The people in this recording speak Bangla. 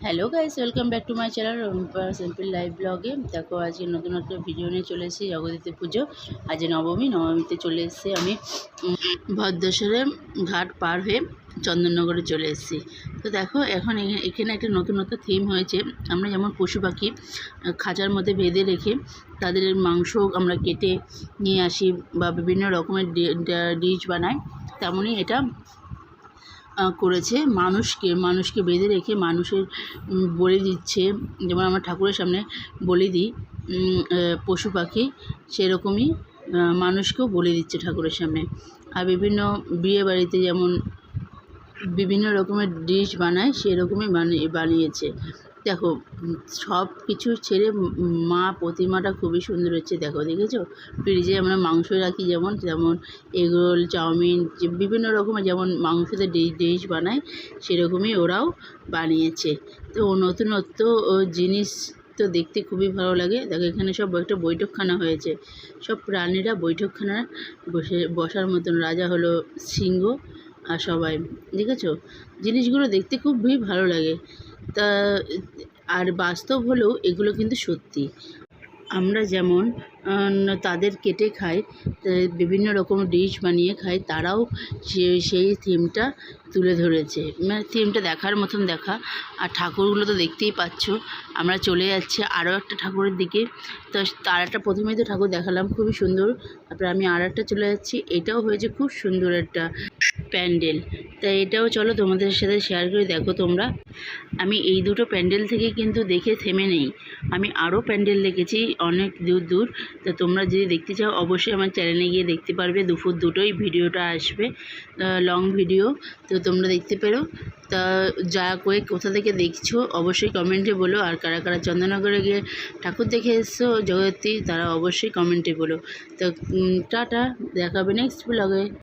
Hello guys, welcome back to my channel simple life ব্লগে। দেখো আজকে নতুন একটা ভিডিও নিয়ে চলে এসেছি। জগদ্ধাত্রী পুজো আজ নবমীতে চলে এসেছি আমি ভদ্রেশ্বরে ঘাট পার হয়ে চন্দননগরে চলে এসেছি। তো দেখো এখন এখানে একটা নতুন থিম হয়েছে। আমরা যেমন পশু পাখি খাঁচার মধ্যে বেঁধে রেখে তাদের মাংস আমরা কেটে নিয়ে আসি বা বিভিন্ন রকমের ডিশ বানাই, তেমনই এটা করেছে। মানুষকে বেঁধে রেখে মানুষের বলি দিচ্ছে। যেমন আমরা ঠাকুরের সামনে বলি দিই পশু পাখি, সেরকমই মানুষকেও বলি দিচ্ছে ঠাকুরের সামনে। আর বিভিন্ন বিয়ে বাড়িতে যেমন বিভিন্ন রকমের ডিশ বানায়, সেরকমই বানিয়েছে। দেখো সব কিছু ছেড়ে মা প্রতিমাটা খুবই সুন্দর হচ্ছে। দেখেছো ফ্রিজে আমরা মাংস রাখি যেমন তেমন এগরোল, চাউমিন, বিভিন্ন রকমের যেমন মাংসতে ডিশ বানায়, সেরকমই ওরাও বানিয়েছে। তো নতুনত্ব জিনিস তো দেখতে খুবই ভালো লাগে। দেখো এখানে সব একটা বৈঠকখানা হয়েছে, সব প্রাণীরা বৈঠকখানা বসার মতন। রাজা হলো সিংহ আর সবাই, দেখেছো জিনিসগুলো দেখতে খুবই ভালো লাগে। তা আর বাস্তব হলেও এগুলো কিন্তু সত্যি। আমরা যেমন তাদের কেটে খাই, বিভিন্ন রকম ডিশ বানিয়ে খাই, তারাও সেই থিমটা তুলে ধরেছে। মানে থিমটা দেখার মতন দেখা। আর ঠাকুরগুলো তো দেখতেই পাচ্ছ। আমরা চলে যাচ্ছি আরও একটা ঠাকুরের দিকে। তো তার একটা প্রথমেই তো ঠাকুর দেখালাম, খুবই সুন্দর। তারপরে আমি আর একটা চলে যাচ্ছি, এটাও হয়েছে খুব সুন্দর একটা প্যান্ডেল। তাই এটাও চলো তোমাদের সাথে শেয়ার করে দেখো তোমরা। আমি এই দুটো প্যান্ডেল থেকে কিন্তু দেখে থেমে নেই, আমি আরও প্যান্ডেল দেখেছি অনেক দূর দূর। তো তোমরা যদি দেখতে চাও অবশ্যই আমার চ্যানেলে গিয়ে দেখতে পারবে। দুপুর দুটোই ভিডিওটা আসবে, লং ভিডিও, তো তোমরা দেখতে পেরো। তা যা করে কোথা থেকে দেখছো অবশ্যই কমেন্টে বলো। আর কারা কারা চন্দননগরে গিয়ে ঠাকুর দেখে এসছো জগদ্ধাত্রী, তারা অবশ্যই কমেন্টে বলো। তো টাটা, দেখা হবে নেক্সট ব্লগে।